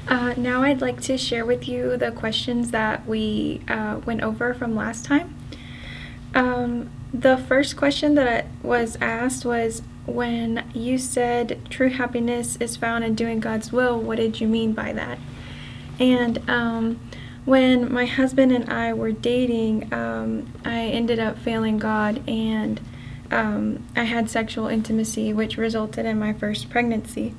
Now I'd like to share with you the questions that we went over from last time. The first question that was asked was, when you said true happiness is found in doing God's will, what did you mean by that? And when my husband and I were dating, I ended up failing God, and I had sexual intimacy, which resulted in my first pregnancy.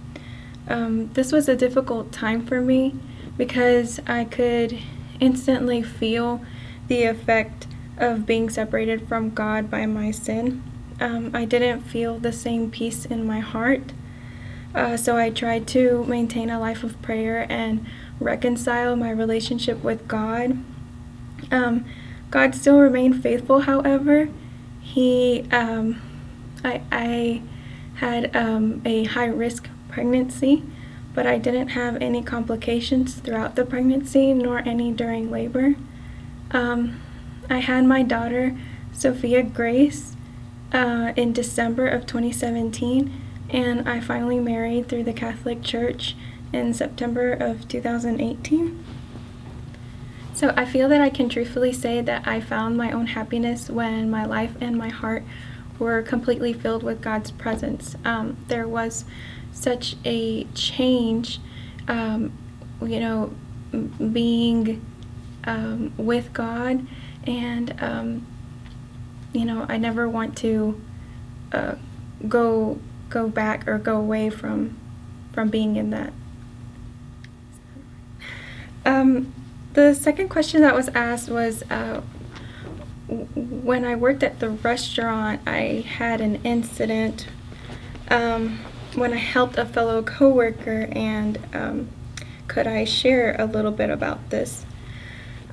This was a difficult time for me because I could instantly feel the effect of being separated from God by my sin. I didn't feel the same peace in my heart. So I tried to maintain a life of prayer and reconcile my relationship with God. God still remained faithful, however. I had a high-risk pregnancy, but I didn't have any complications throughout the pregnancy, nor any during labor. I had my daughter, Sophia Grace, in December of 2017, and I finally married through the Catholic Church in September of 2018. So I feel that I can truthfully say that I found my own happiness when my life and my heart were completely filled with God's presence. There was such a change, being with God, and I never want to go back or go away from being in that. The second question that was asked was, when I worked at the restaurant, I had an incident when I helped a fellow coworker, and could I share a little bit about this?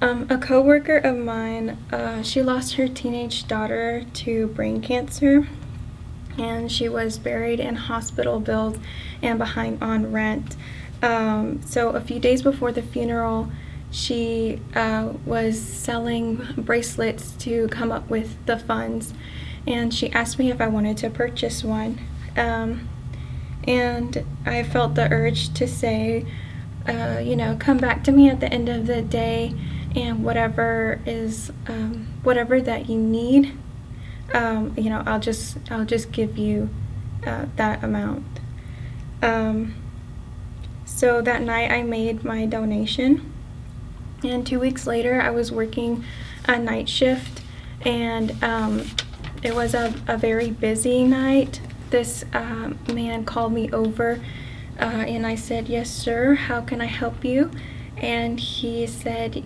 A coworker of mine, she lost her teenage daughter to brain cancer, and she was buried in hospital bills and behind on rent. So a few days before the funeral, she was selling bracelets to come up with the funds, and she asked me if I wanted to purchase one. And I felt the urge to say, come back to me at the end of the day, and whatever that you need, I'll just give you that amount. So that night I made my donation, and 2 weeks later I was working a night shift, and it was a very busy night. This man called me over, and I said, "Yes, sir, how can I help you?" And he said,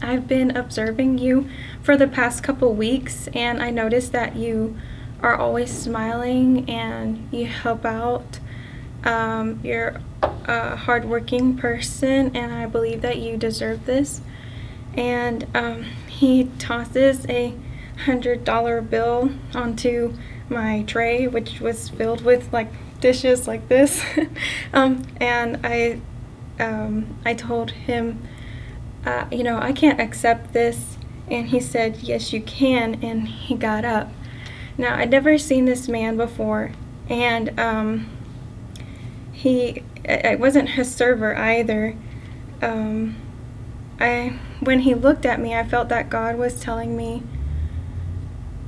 "I've been observing you for the past couple weeks, and I noticed that you are always smiling and you help out. You're a hardworking person, and I believe that you deserve this." And he tosses a $100 bill onto my tray, which was filled with dishes like this. And I told him, I can't accept this. And he said, "Yes, you can," and he got up. Now, I'd never seen this man before, and I wasn't his server either. When he looked at me, I felt that God was telling me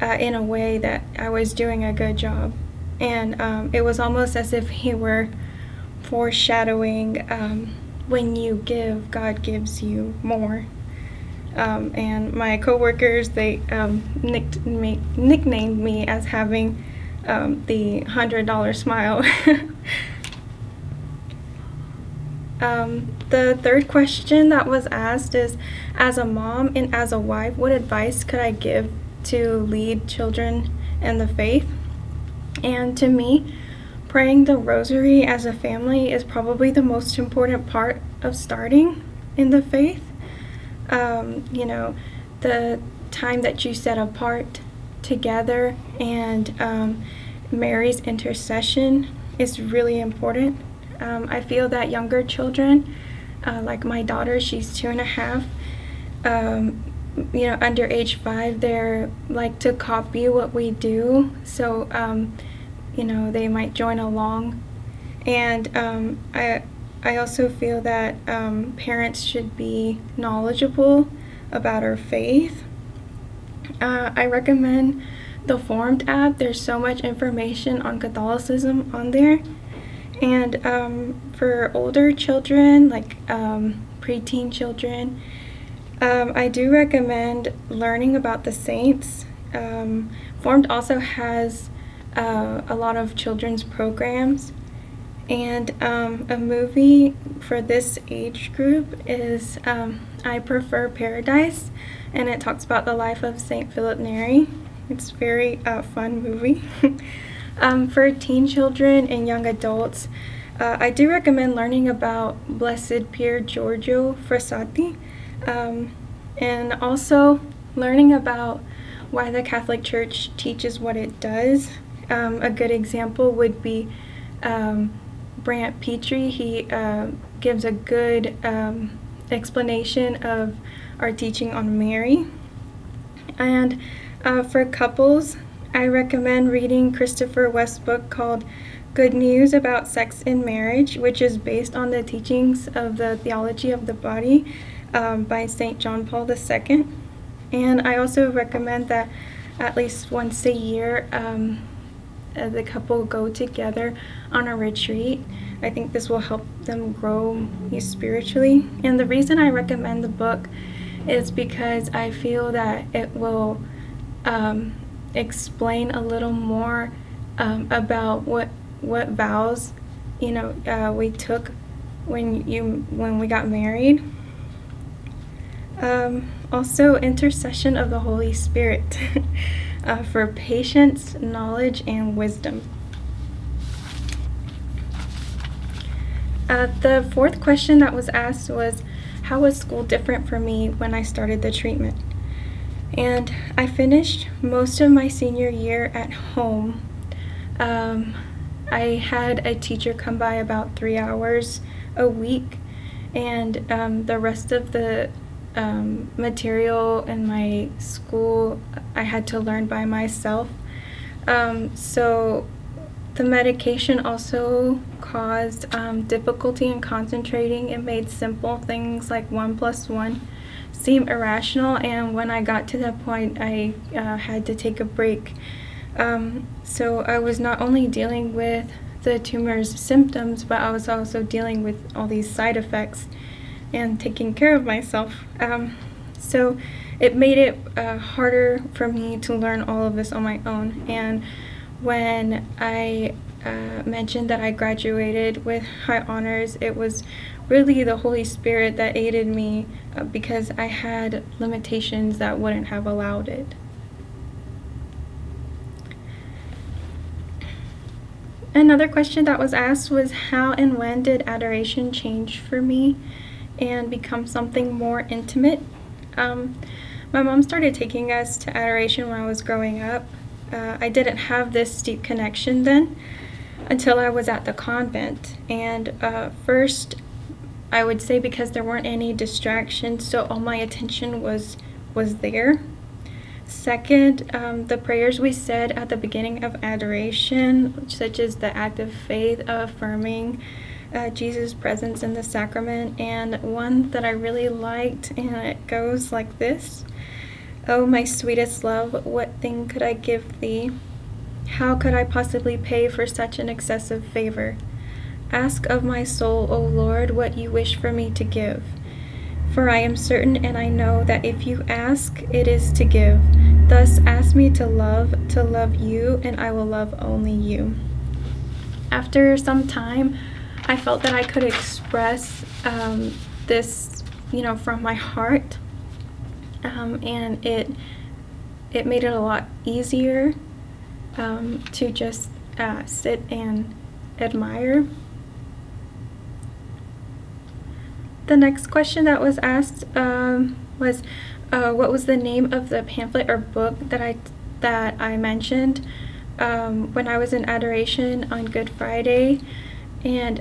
in a way that I was doing a good job. And it was almost as if he were foreshadowing, when you give, God gives you more. And my coworkers, they nicknamed me as having the $100 smile. The third question that was asked is, as a mom and as a wife, what advice could I give to lead children in the faith? And to me, praying the rosary as a family is probably the most important part of starting in the faith. The time that you set apart together, and Mary's intercession is really important. I feel that younger children, like my daughter, she's 2.5, under age 5, they're like to copy what we do, so they might join along. And I also feel that parents should be knowledgeable about our faith. I recommend the Formed app. There's so much information on Catholicism on there. And for older children, like preteen children, I do recommend learning about the saints. Formed also has a lot of children's programs. And a movie for this age group is I Prefer Paradise, and it talks about the life of Saint Philip Neri. It's a very fun movie. For teen children and young adults, I do recommend learning about Blessed Pier Giorgio Frassati, and also learning about why the Catholic Church teaches what it does. A good example would be Brant Petrie. He gives a good explanation of our teaching on Mary. And for couples, I recommend reading Christopher West's book called Good News About Sex in Marriage, which is based on the teachings of the theology of the body by St. John Paul II. And I also recommend that at least once a year the couple go together on a retreat. I think this will help them grow spiritually. And the reason I recommend the book is because I feel that it will explain a little more about what vows we took when we got married. Also, intercession of the Holy Spirit for patience, knowledge, and wisdom. The fourth question that was asked was, how was school different for me when I started the treatment? And I finished most of my senior year at home. I had a teacher come by about 3 hours a week, and the rest of the material in my school I had to learn by myself. So the medication also caused difficulty in concentrating. It made simple things like 1 + 1 seem irrational, and when I got to that point, I had to take a break. So I was not only dealing with the tumor's symptoms, but I was also dealing with all these side effects and taking care of myself. So it made it harder for me to learn all of this on my own. And when I mentioned that I graduated with high honors, it was really the Holy Spirit that aided me because I had limitations that wouldn't have allowed it. Another question that was asked was, how and when did adoration change for me and become something more intimate? My mom started taking us to adoration when I was growing up. I didn't have this deep connection then until I was at the convent. And first, I would say because there weren't any distractions, so all my attention was there. Second, the prayers we said at the beginning of adoration, such as the act of faith, affirming Jesus' presence in the sacrament, and one that I really liked, and it goes like this. Oh, my sweetest love, what thing could I give thee? How could I possibly pay for such an excessive favor? Ask of my soul, O Lord, what you wish for me to give. For I am certain and I know that if you ask, it is to give. Thus ask me to love you, and I will love only you. After some time, I felt that I could express this, from my heart, and it made it a lot easier to just sit and admire. The next question that was asked was, what was the name of the pamphlet or book that I mentioned when I was in adoration on Good Friday? And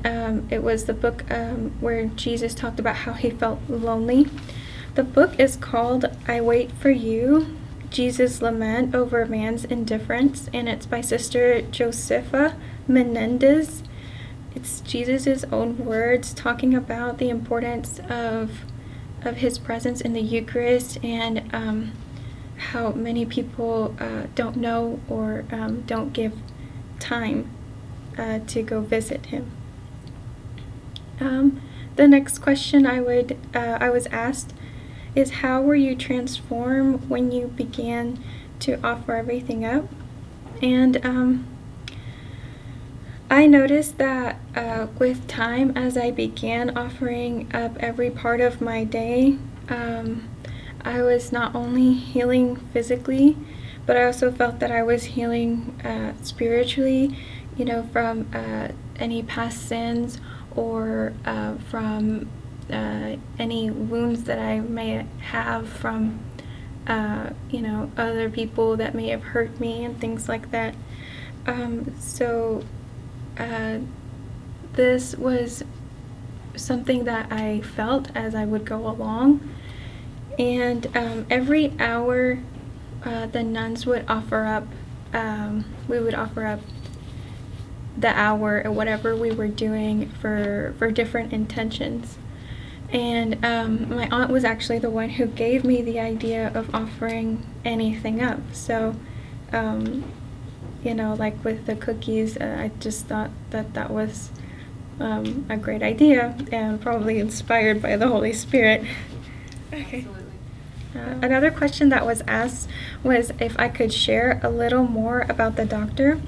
it was the book where Jesus talked about how he felt lonely. The book is called I Wait for You, Jesus' Lament Over Man's Indifference, and it's by Sister Josefa Menendez. it's Jesus' own words talking about the importance of his presence in the Eucharist, and how many people don't know or don't give time to go visit him. The next question I was asked is, how were you transformed when you began to offer everything up? And I noticed that with time, as I began offering up every part of my day, I was not only healing physically, but I also felt that I was healing spiritually, from any past sins, or from any wounds that I may have from other people that may have hurt me and things like that. So this was something that I felt as I would go along, and every hour the nuns would offer up, we would offer up the hour or whatever we were doing for different intentions. And my aunt was actually the one who gave me the idea of offering anything up. So like with the cookies, I just thought that was a great idea, and probably inspired by the Holy Spirit. Okay. Another question that was asked was if I could share a little more about the doctor.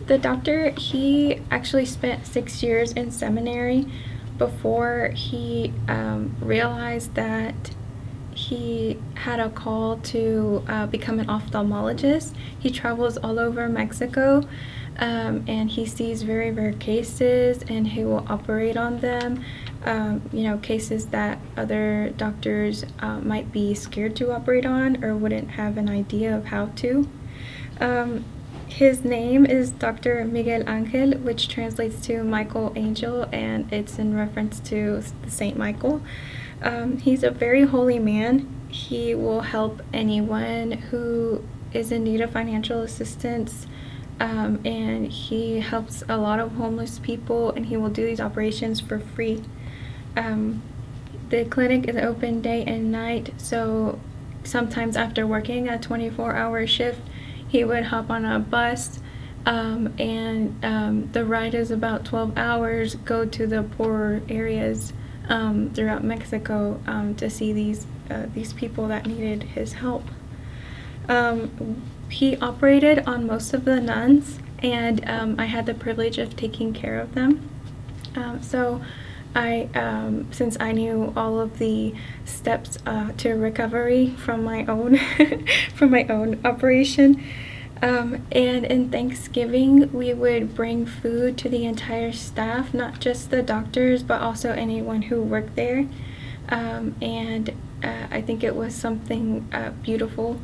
The doctor, he actually spent 6 years in seminary before he realized that he had a call to become an ophthalmologist. He travels all over Mexico, and he sees very rare cases, and he will operate on them. Cases that other doctors might be scared to operate on or wouldn't have an idea of how to. His name is Dr. Miguel Angel, which translates to Michael Angel, and it's in reference to Saint Michael. He's a very holy man. He will help anyone who is in need of financial assistance, and he helps a lot of homeless people, and he will do these operations for free. The clinic is open day and night, so sometimes after working a 24-hour shift, he would hop on a bus, and the ride is about 12 hours, go to the poorer areas throughout Mexico to see these people that needed his help. He operated on most of the nuns, and I had the privilege of taking care of them. So since I knew all of the steps to recovery from my own operation, and in Thanksgiving we would bring food to the entire staff, not just the doctors but also anyone who worked there, and I think it was something beautiful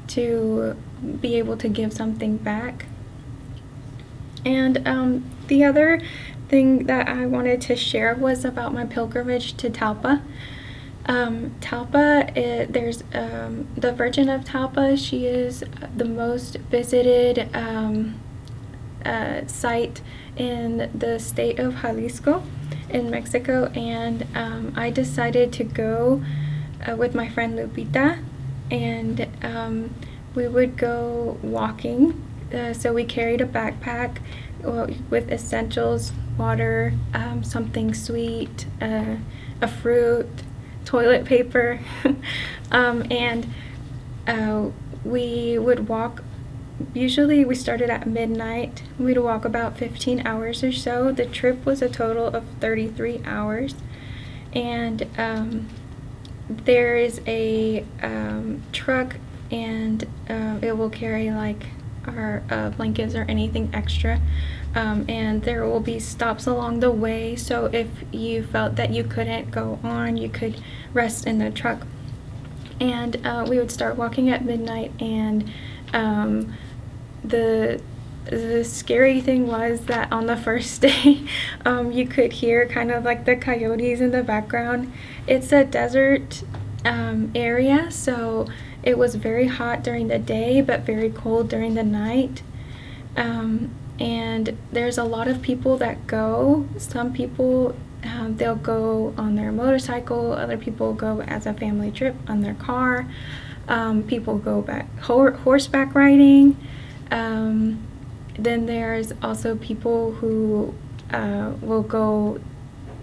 to be able to give something back. And the other thing that I wanted to share was about my pilgrimage to Talpa. Talpa, there's the Virgin of Talpa. She is the most visited site in the state of Jalisco in Mexico, and I decided to go with my friend Lupita, and we would go walking. So we carried a backpack with essentials, water, something sweet, a fruit, toilet paper, and we would walk. Usually we started at midnight. We'd walk about 15 hours or so. The trip was a total of 33 hours, and there is a truck, and it will carry like our blankets or anything extra, and there will be stops along the way, so if you felt that you couldn't go on, you could rest in the truck. And we would start walking at midnight, and the scary thing was that on the first day you could hear kind of like the coyotes in the background. It's a desert area, so it was very hot during the day but very cold during the night. And there's a lot of people that go. Some people, they'll go on their motorcycle. Other people go as a family trip on their car. People go back horseback riding. Then there's also people who will go,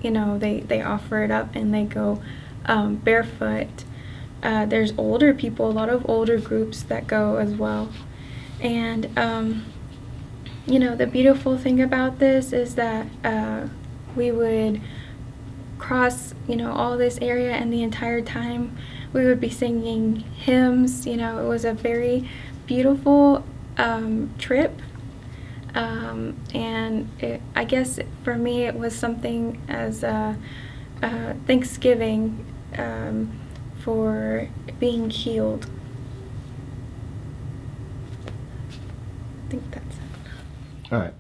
they offer it up and they go barefoot. There's older people, a lot of older groups that go as well. And the beautiful thing about this is that we would cross, all this area, and the entire time we would be singing hymns. It was a very beautiful trip. And I guess for me it was something as Thanksgiving for being healed. I think that's it. All right.